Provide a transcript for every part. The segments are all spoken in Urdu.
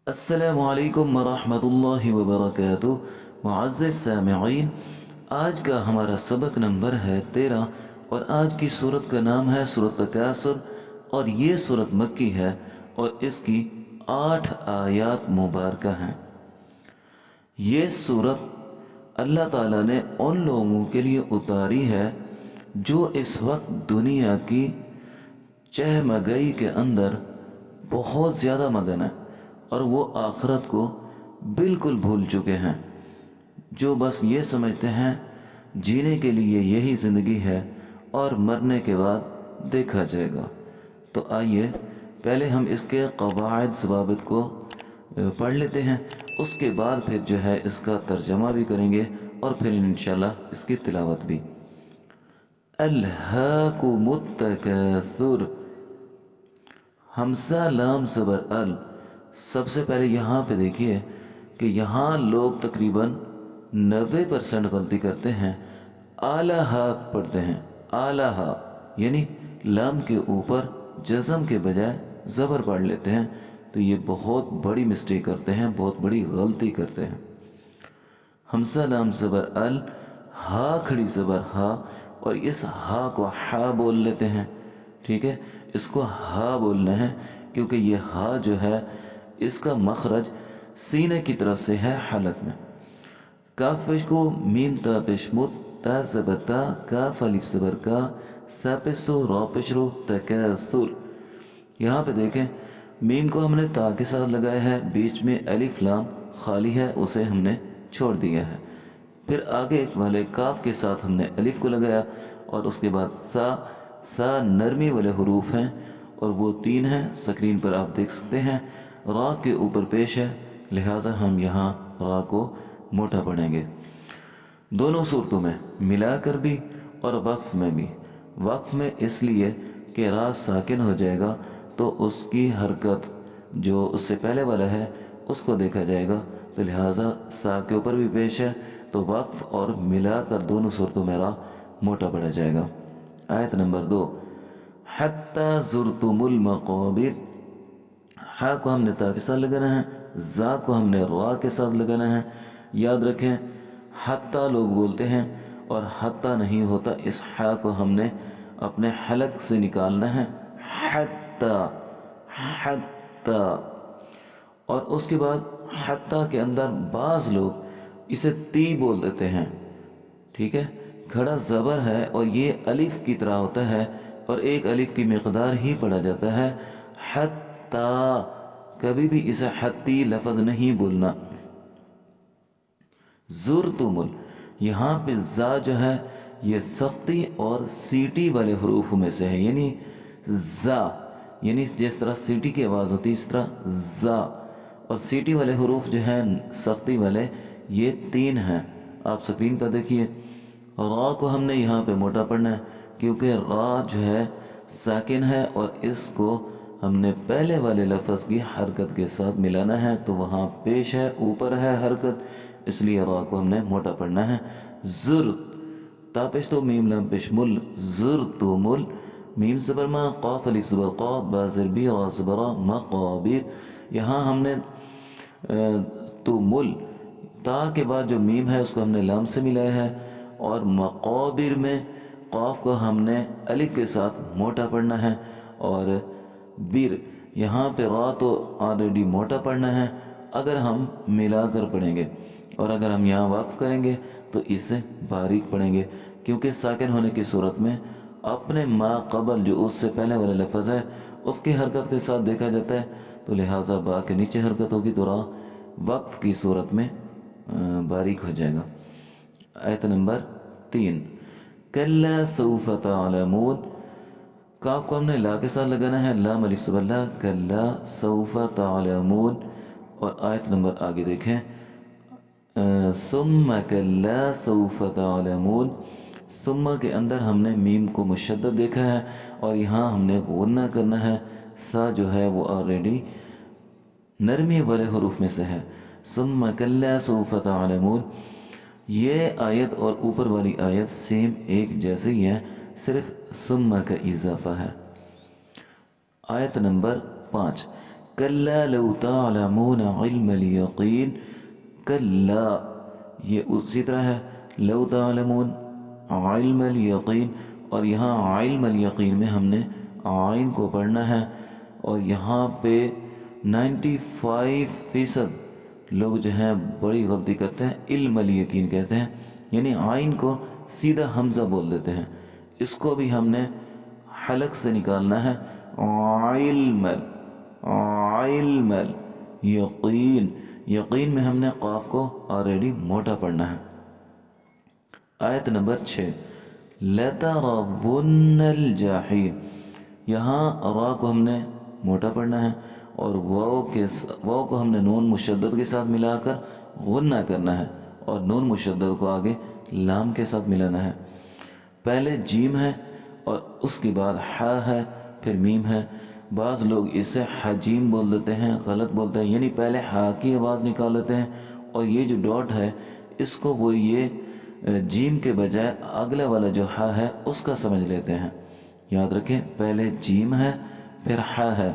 السلام علیکم ورحمۃ اللہ وبرکاتہ معزز سامعین، آج کا ہمارا سبق نمبر ہے 13 اور آج کی صورت کا نام ہے سورۃ تکاثر اور یہ صورت مکی ہے اور اس کی 8 آیات مبارکہ ہیں۔ یہ صورت اللہ تعالیٰ نے ان لوگوں کے لیے اتاری ہے جو اس وقت دنیا کی چہمگئی کے اندر بہت زیادہ مگن ہے اور وہ آخرت کو بالکل بھول چکے ہیں، جو بس یہ سمجھتے ہیں جینے کے لیے یہی زندگی ہے اور مرنے کے بعد دیکھا جائے گا۔ تو آئیے پہلے ہم اس کے قواعد ضوابط کو پڑھ لیتے ہیں، اس کے بعد پھر جو ہے اس کا ترجمہ بھی کریں گے اور پھر انشاءاللہ اس کی تلاوت بھی۔ الہاکم التکاثر، حمزہ لام زبر ال۔ سب سے پہلے یہاں پہ دیکھیے کہ یہاں لوگ تقریباً 90% غلطی کرتے ہیں، اعلیٰ ہاتھ پڑھتے ہیں، اعلیٰ ہا یعنی لام کے اوپر جزم کے بجائے زبر پڑھ لیتے ہیں، تو یہ بہت بڑی مسٹیک کرتے ہیں، بہت بڑی غلطی کرتے ہیں۔ حمزہ لام زبر ال، ہا کھڑی زبر ہا، اور اس ہا کو ہا بول لیتے ہیں، ٹھیک ہے، اس کو ہا بولنا ہے کیونکہ یہ ہا جو ہے اس کا مخرج سینے کی طرف سے ہے حلق میں۔ کاف پیش کو میم تا پیش مت، تا زبر تا، کاف الف زبر کا، سا پیش سو، را پیش رو، تکاثر۔ یہاں پہ دیکھیں میم کو ہم نے تا کے ساتھ لگایا ہے، بیچ میں الف لام خالی ہے، اسے ہم نے چھوڑ دیا ہے، پھر آگے والے کاف کے ساتھ ہم نے الف کو لگایا اور اس کے بعد سا نرمی والے حروف ہیں اور وہ 3 ہیں، سکرین پر آپ دیکھ سکتے ہیں، را کے اوپر پیش ہے، لہٰذا ہم یہاں را کو موٹا پڑھیں گے۔ دونوں صورتوں میں ملا کر بھی اور وقف میں بھی۔ وقف میں اس لیے کہ را ساکن ہو جائے گا تو اس کی حرکت جو اس سے پہلے والا ہے اس کو دیکھا جائے گا، تو لہٰذا سا کے اوپر بھی پیش ہے، تو وقف اور ملا کر دونوں صورتوں میں را موٹا پڑھا جائے گا۔ آیت نمبر 2، حتی زرتم المقابر، ہا کو ہم نے تا کے ساتھ لگانا ہے، زا کو ہم نے را کے ساتھ لگانا ہے۔ یاد رکھیں حتی لوگ بولتے ہیں اور حتی نہیں ہوتا، اس ہا کو ہم نے اپنے حلق سے نکالنا ہے، حتی حتی۔ اور اس کے بعد حتی کے اندر بعض لوگ اسے تی بول دیتے ہیں، ٹھیک ہے، کھڑا زبر ہے اور یہ الف کی طرح ہوتا ہے اور ایک الف کی مقدار ہی پڑھا جاتا ہے، حتی، کبھی بھی اسے حتی لفظ نہیں بولنا۔ زرتم، یہاں پہ زا جو ہے یہ سختی اور سیٹی والے حروف میں سے ہے، یعنی زا، یعنی جس طرح سیٹی کی آواز ہوتی ہے اس طرح زا، اور سیٹی والے حروف جو ہیں سختی والے یہ 3 ہیں، آپ سکرین پر دیکھیے۔ را کو ہم نے یہاں پہ موٹا پڑھنا ہے کیونکہ را جو ہے ساکن ہے اور اس کو ہم نے پہلے والے لفظ کی حرکت کے ساتھ ملانا ہے، تو وہاں پیش ہے، اوپر ہے حرکت، اس لیے را کو ہم نے موٹا پڑھنا ہے۔ زر، تا پیش تو میم لام پیش مل، زرتمل، میم زبر ما، قاف الف زبر قا، با زر بی، را زبر را، مقابر۔ یہاں ہم نے تو مل، تا کے بعد جو میم ہے اس کو ہم نے لام سے ملایا ہے، اور مقابر میں قاف کو ہم نے الف کے ساتھ موٹا پڑھنا ہے، اور بیر، یہاں پہ را تو آلریڈی موٹا پڑھنا ہے اگر ہم ملا کر پڑھیں گے، اور اگر ہم یہاں وقف کریں گے تو اسے باریک پڑھیں گے، کیونکہ ساکن ہونے کی صورت میں اپنے ما قبل جو اس سے پہلے والا لفظ ہے اس کی حرکت کے ساتھ دیکھا جاتا ہے، تو لہٰذا با کے نیچے حرکت ہوگی تو را وقف کی صورت میں باریک ہو جائے گا۔ آیت نمبر 3، کلا سوف تعلمون، کاف کو ہم نے لا کے ساتھ لگانا ہے، لام الف زبر لا، کلا سوف تعلمون، اور آیت نمبر آگے دیکھیں، ثم کلا سوف تعلمون، ثم کے اندر ہم نے میم کو مشدد دیکھا ہے اور یہاں ہم نے غنہ کرنا ہے، سا جو ہے وہ آلریڈی نرمی والے حروف میں سے ہے، ثم کلا سوف تعلمون۔ یہ آیت اور اوپر والی آیت سیم ایک جیسے ہی ہے، صرف ثم کا اضافہ ہے۔ آیت نمبر 5، کلا لو تعلمون علم الیقین، کلا یہ اسی طرح ہے، لو تعلمون علم الیقین، اور یہاں علم الیقین میں ہم نے عین کو پڑھنا ہے، اور یہاں پہ 95% لوگ جو ہیں بڑی غلطی کرتے ہیں، علم الیقین کہتے ہیں، یعنی عین کو سیدھا حمزہ بول دیتے ہیں، اس کو بھی ہم نے حلق سے نکالنا ہے، علم علم یقین، یقین میں ہم نے قاف کو آلریڈی موٹا پڑھنا ہے۔ آیت نمبر 6، لَتَرَوُنَّ الْجَحِيمَ، یہاں را کو ہم نے موٹا پڑھنا ہے، اور واو کو ہم نے نون مشدد کے ساتھ ملا کر غنہ کرنا ہے، اور نون مشدد کو آگے لام کے ساتھ ملانا ہے۔ پہلے جیم ہے اور اس کے بعد ہا ہے، پھر میم ہے۔ بعض لوگ اسے حجیم بول دیتے ہیں، غلط بولتے ہیں، یعنی پہلے ہا کی آواز نکال لیتے ہیں، اور یہ جو ڈاٹ ہے اس کو وہ یہ جیم کے بجائے اگلا والا جو ہا ہے اس کا سمجھ لیتے ہیں۔ یاد رکھیں، پہلے جیم ہے پھر ہا ہے،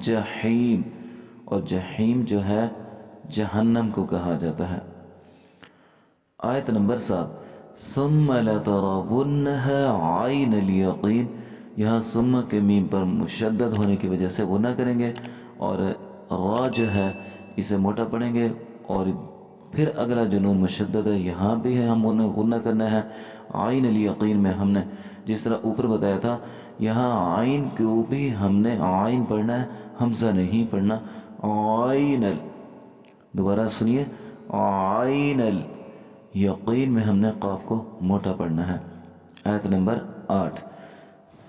جحیم، اور جحیم جو ہے جہنم کو کہا جاتا ہے۔ آیت نمبر 7، ثم لترونها عین الیقین، یہاں ثم کے میم پر مشدد ہونے کی وجہ سے غنہ کریں گے، اور را جو ہے اسے موٹا پڑھیں گے، اور پھر اگلا جو نون مشدد ہے یہاں بھی ہے ہم انہیں غنہ کرنا ہے۔ عین الیقین میں ہم نے جس طرح اوپر بتایا تھا، یہاں عین کو بھی ہم نے عین پڑھنا ہے، حمزہ نہیں پڑھنا۔ عین دوبارہ سنیے، عین یقین میں ہم نے قاف کو موٹا پڑھنا ہے۔ آیت نمبر 8،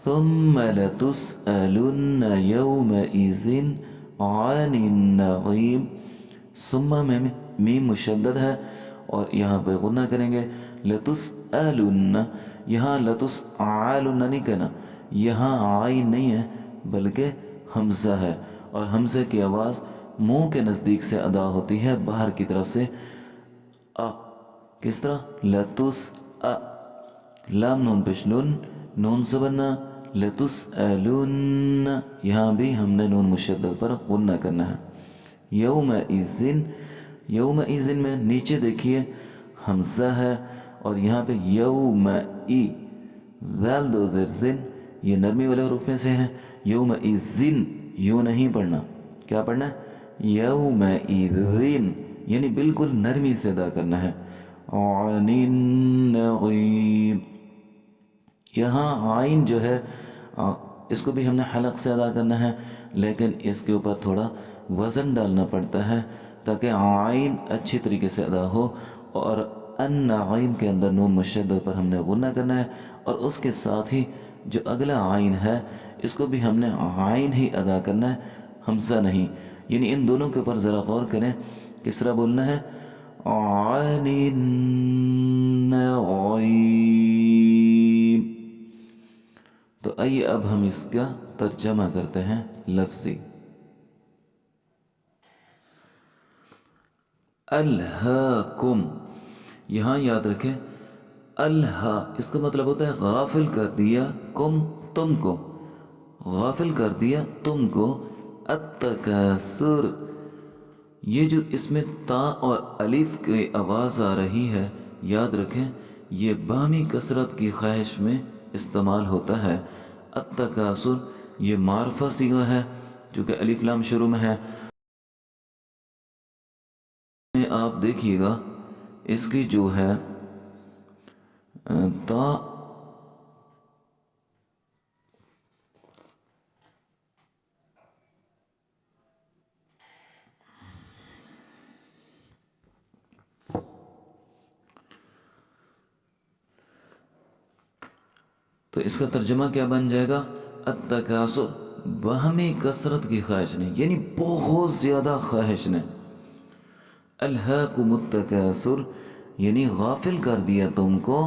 ثم لتسألن یومئذ عن النعیم، ثم میں میم مشدد ہے اور یہاں پہ غنہ کریں گے۔ لتسألن، یہاں لتسعالن نہیں کہنا، یہاں عین نہیں ہے بلکہ حمزہ ہے، اور حمزے کی آواز منہ کے نزدیک سے ادا ہوتی ہے، باہر کی طرف سے کس طرح؟ لام نون پیش نون، نون سے بننا، لتسألن، یہاں بھی ہم نے نون مشدد پر غنہ کرنا ہے۔ یومئذ، یومئذ میں نیچے دیکھیے حمزہ ہے، اور یہاں پہ یومئی، ذال دو زیر زن، یہ نرمی والے حروف میں سے ہیں۔ یومئذن یوں نہیں پڑھنا، کیا پڑھنا ہے؟ یومئذن، یعنی بالکل نرمی سے ادا کرنا ہے۔ عن النعیم، یہاں عین جو ہے اس کو بھی ہم نے حلق سے ادا کرنا ہے، لیکن اس کے اوپر تھوڑا وزن ڈالنا پڑتا ہے تاکہ عین اچھی طریقے سے ادا ہو، اور النعیم کے اندر نون مشدد پر ہم نے غنہ کرنا ہے، اور اس کے ساتھ ہی جو اگلا عین ہے اس کو بھی ہم نے عین ہی ادا کرنا ہے، حمزہ نہیں۔ یعنی ان دونوں کے اوپر ذرا غور کریں، کس طرح بولنا ہے؟ عن النعیم۔ تو آئیے اب ہم اس کا ترجمہ کرتے ہیں لفظی۔ الہاکم، یہاں یاد رکھیں الہا اس کا مطلب ہوتا ہے غافل کر دیا، کم تم کو، غافل کر دیا تم کو، التکاثر، یہ جو اس میں تا اور الف کی آواز آ رہی ہے، یاد رکھیں یہ باہمی کثرت کی خواہش میں استعمال ہوتا ہے۔ التکاثر یہ معرفہ صیغہ ہے کیونکہ الف لام شروع میں ہے۔ آپ دیکھیے گا اس کی جو ہے تا تو اس کا ترجمہ کیا بن جائے گا؟ التکاثر، باہمی کثرت کی خواہش نے، یعنی بہت زیادہ خواہش نے۔ الہاکم التکاثر یعنی غافل کر دیا تم کو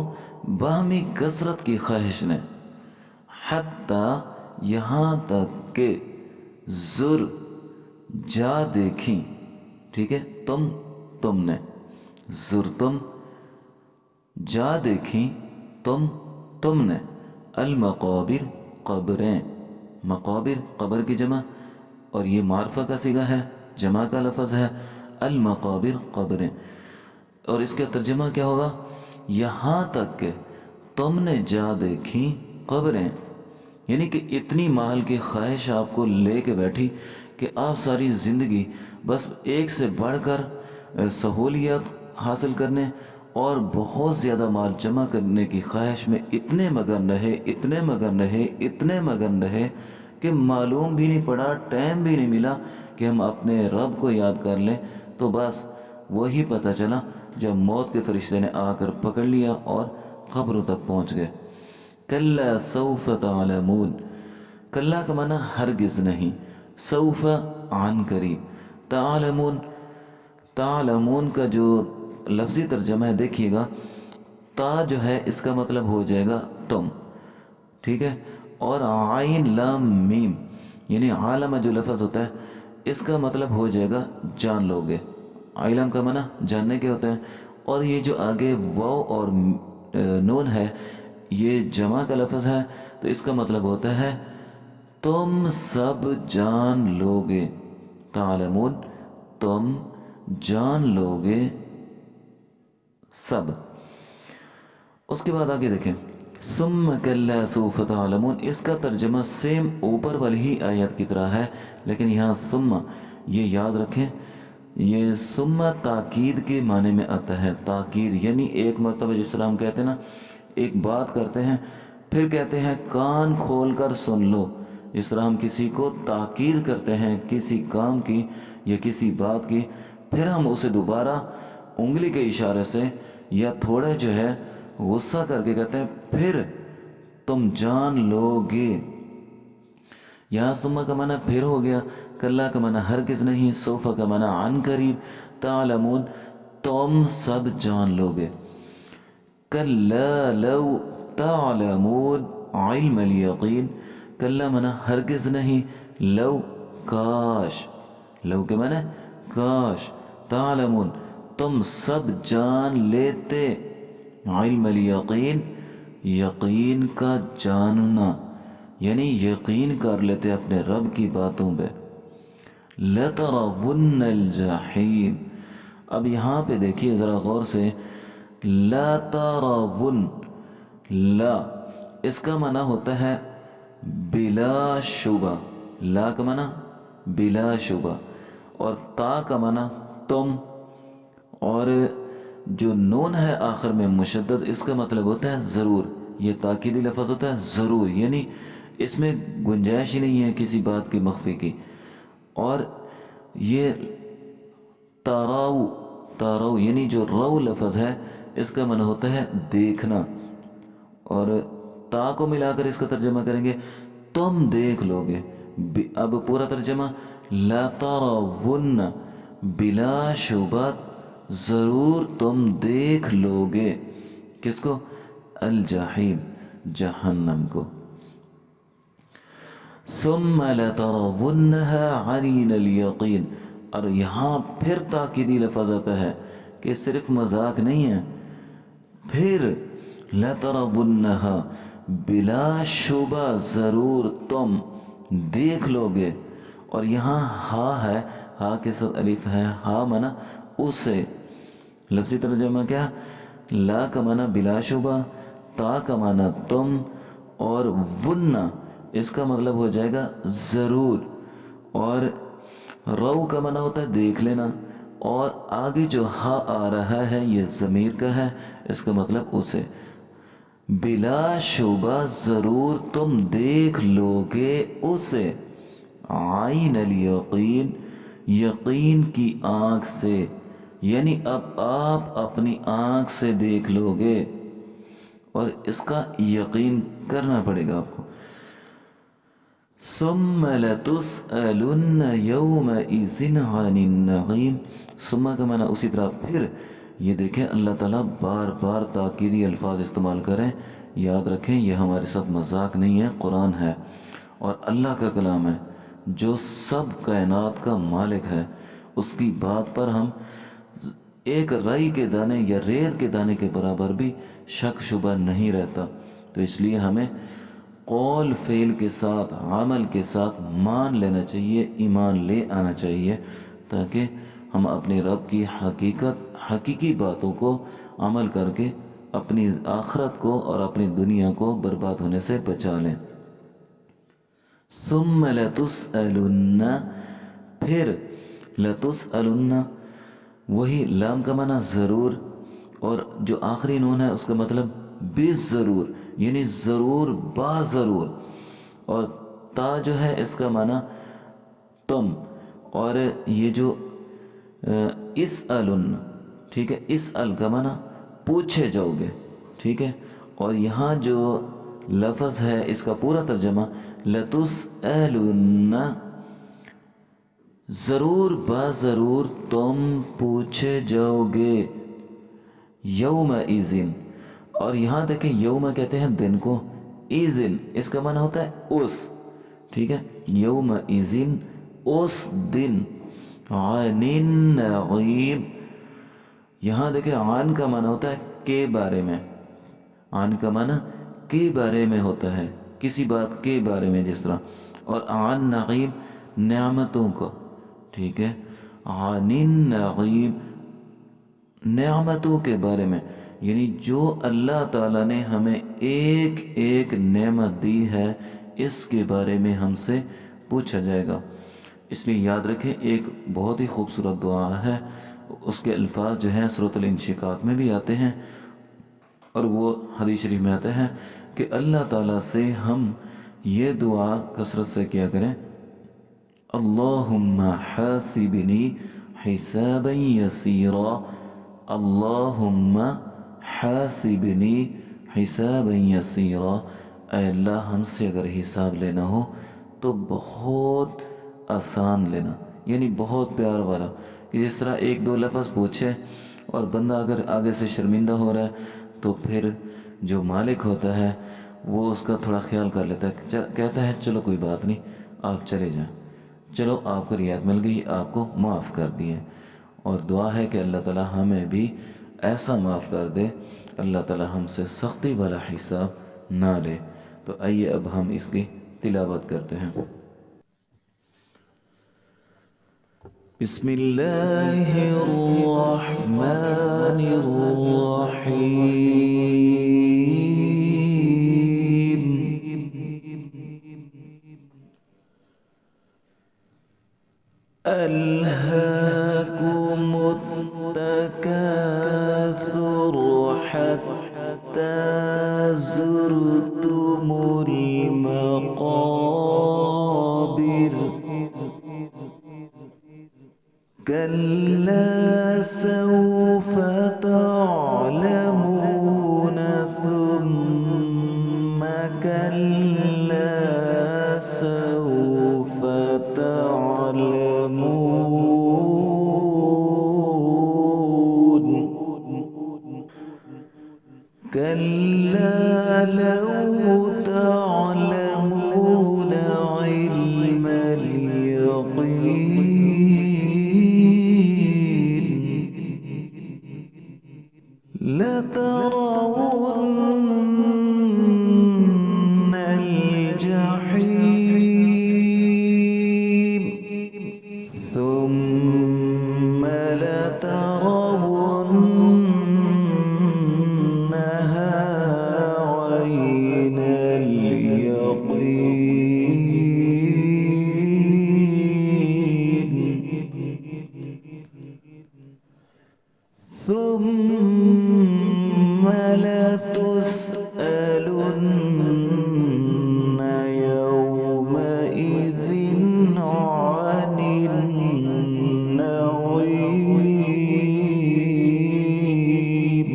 باہمی کثرت کی خواہش نے، حتیٰ یہاں تک کہ زر جا دیکھی، ٹھیک ہے، تم نے، زر تم، جا دیکھی تم نے، المقابر قبریں، مقابر قبر کی جمع، اور یہ معرفہ کا صیغہ ہے، جمع کا لفظ ہے، المقابر قبریں، اور اس کا ترجمہ کیا ہوگا؟ یہاں تک کہ تم نے جا دیکھی قبریں، یعنی کہ اتنی مال کی خواہش آپ کو لے کے بیٹھی کہ آپ ساری زندگی بس ایک سے بڑھ کر سہولیات حاصل کرنے اور بہت زیادہ مال جمع کرنے کی خواہش میں اتنے مگن رہے، اتنے مگن رہے، اتنے مگن رہے کہ معلوم بھی نہیں پڑا، ٹائم بھی نہیں ملا کہ ہم اپنے رب کو یاد کر لیں۔ تو بس وہی پتہ چلا جب موت کے فرشتے نے آ کر پکڑ لیا اور قبروں تک پہنچ گئے۔ کلا سوف تعلمون، کلا کا معنی ہرگز نہیں، سوف عن قریب، تعلمون، تعلمون کا جو لفظی ترجمہ ہے دیکھیے گا، تا جو ہے اس کا مطلب ہو جائے گا تم، ٹھیک ہے، اور عین لام میم یعنی عالم جو لفظ ہوتا ہے اس کا مطلب ہو جائے گا جان لوگے۔ علم کا معنی جاننے کے ہوتے ہیں، اور یہ جو آگے واو اور نون ہے یہ جمع کا لفظ ہے، تو اس کا مطلب ہوتا ہے تم سب جان لوگے، تعلمون تم جان لوگے سب۔ اس کے بعد آگے دیکھیں، ثم کلا سوف تعلمون، اس کا ترجمہ سیم اوپر والی ہی آیت کی طرح ہے، لیکن یہاں ثم، یہ یاد رکھیں، یہ ثم تاکید کے معنی میں آتا ہے۔ تاکید یعنی ایک مرتبہ جس طرح ہم کہتے ہیں نا، ایک بات کرتے ہیں پھر کہتے ہیں کان کھول کر سن لو، اس طرح ہم کسی کو تاکید کرتے ہیں کسی کام کی یا کسی بات کی، پھر ہم اسے دوبارہ انگلی کے اشارے سے یا تھوڑا جو ہے غصہ کر کے کہتے ہیں پھر تم جان لو گے۔ یہاں ثم کا معنی پھر ہو گیا، کلا کا معنی ہرگز نہیں، سوف کا معنی عن قریب، تعلمون تم سب جان لو گے۔ کلا لو تعلمون علم الیقین، کلا معنی ہرگز نہیں، لو کاش، لو کے معنی کاش، تعلمون تم سب جان لیتے، علم الیقین یقین کا جاننا، یعنی یقین کر لیتے اپنے رب کی باتوں پہ۔ لَتَرَوُنَّ الْجَحِيمَ، اب یہاں پہ دیکھیے ذرا غور سے، لا ترون، لا اس کا معنی ہوتا ہے بلا شبہ، لا کا معنی بلا شبہ، اور تا کا معنی تم، اور جو نون ہے آخر میں مشدد، اس کا مطلب ہوتا ہے ضرور، یہ تاکیدی لفظ ہوتا ہے ضرور، یعنی اس میں گنجائش ہی نہیں ہے کسی بات کی مخفی کی۔ اور یہ تاراو، تاراو یعنی جو رو لفظ ہے اس کا معنی ہوتا ہے دیکھنا، اور تا کو ملا کر اس کا ترجمہ کریں گے تم دیکھ لو گے۔ اب پورا ترجمہ، لا ترون بلا شبہ ضرور تم دیکھ لو گے، کس کو؟ الجحیم جہنم کو۔ ثم لترونها عین الیقین، اور یہاں پھر تاکیدی لفظ آتا ہے کہ صرف مذاق نہیں ہے، پھر لترونها بلا شبہ ضرور تم دیکھ لو گے، اور یہاں ہا ہے، ہا کے ساتھ الف ہے، ہا معنی اسے، لفظی ترجمہ کیا؟ لا کا معنی بلا شبہ، تا کا معنی تم، اور ون اس کا مطلب ہو جائے گا ضرور، اور رو کا معنی ہوتا ہے دیکھ لینا، اور آگے جو ہا آ رہا ہے یہ ضمیر کا ہے، اس کا مطلب اسے، بلا شبہ ضرور تم دیکھ لو گے اسے، عین الیقین یقین کی آنکھ سے، یعنی اب آپ اپنی آنکھ سے دیکھ لو گے، اور اس کا یقین کرنا پڑے گا آپ کو۔ ثم لتسألن یومئذ عن النعیم، ثم کا معنی اسی طرح پھر، یہ دیکھیں اللہ تعالیٰ بار بار تاکیدی الفاظ استعمال کریں، یاد رکھیں یہ ہمارے ساتھ مذاق نہیں ہے، قرآن ہے اور اللہ کا کلام ہے جو سب کائنات کا مالک ہے، اس کی بات پر ہم ایک رائی کے دانے یا ریت کے دانے کے برابر بھی شک شبہ نہیں رہتا، تو اس لیے ہمیں قول فعل کے ساتھ عمل کے ساتھ مان لینا چاہیے، ایمان لے آنا چاہیے، تاکہ ہم اپنے رب کی حقیقی باتوں کو عمل کر کے اپنی آخرت کو اور اپنی دنیا کو برباد ہونے سے بچا لیں۔ ثم لتسألن، پھر لتسألن، وہی لام کا معنی ضرور، اور جو آخری نون ہے اس کا مطلب بالضرور، یعنی ضرور با ضرور، اور تا جو ہے اس کا معنی تم، اور یہ جو اسألن، ٹھیک ہے، اسأل کا معنی پوچھے جاؤ گے، ٹھیک ہے، اور یہاں جو لفظ ہے اس کا پورا ترجمہ لتسألن، ضرور با ضرور تم پوچھے جاؤ گے، یومئذ، اور یہاں دیکھیں یوم کہتے ہیں دن کو، ایذن اس کا معنی ہوتا ہے اس، ٹھیک ہے، یومئذ اس دن، عن النعیم، یہاں دیکھیں عن کا معنی ہوتا ہے کے بارے میں، عن کا معنی کے بارے میں ہوتا ہے، کسی بات کے بارے میں، جس طرح، اور عن نعیم نعمتوں کا، ٹھیک ہے، عن النعیم نعمتوں کے بارے میں، یعنی جو اللہ تعالیٰ نے ہمیں ایک ایک نعمت دی ہے اس کے بارے میں ہم سے پوچھا جائے گا۔ اس لیے یاد رکھیں، ایک بہت ہی خوبصورت دعا ہے، اس کے الفاظ جو ہیں سورۃ الانشقاق میں بھی آتے ہیں، اور وہ حدیث شریف میں آتے ہیں کہ اللہ تعالیٰ سے ہم یہ دعا کثرت سے کیا کریں، اللہم حاسبنی حسابا یسیرا، اللہم حاسبنی حسابا یسیرا، اے اللہ ہم سے اگر حساب لینا ہو تو بہت آسان لینا، یعنی بہت پیار والا، کہ جس طرح ایک دو لفظ پوچھے اور بندہ اگر آگے سے شرمندہ ہو رہا ہے تو پھر جو مالک ہوتا ہے وہ اس کا تھوڑا خیال کر لیتا ہے، کہتا ہے چلو کوئی بات نہیں آپ چلے جائیں، چلو آپ کو رعایت مل گئی، آپ کو معاف کر دیے۔ اور دعا ہے کہ اللہ تعالی ہمیں بھی ایسا معاف کر دے، اللہ تعالی ہم سے سختی والا حساب نہ لے۔ تو آئیے اب ہم اس کی تلاوت کرتے ہیں۔ بسم اللہ الرحمن الرحیم، ألهاكم التكاثر حتى زرتم المقابر، كلا سوف تعلمون ثم كلا سوف تعلمون، كلا لو تعلمون علم اليقين لترون الجحيم ثم لترونها عين اليقين ثم لتسألن يومئذ عن النعيم،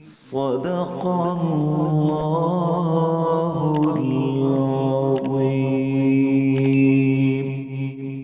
صدق الله العظيم۔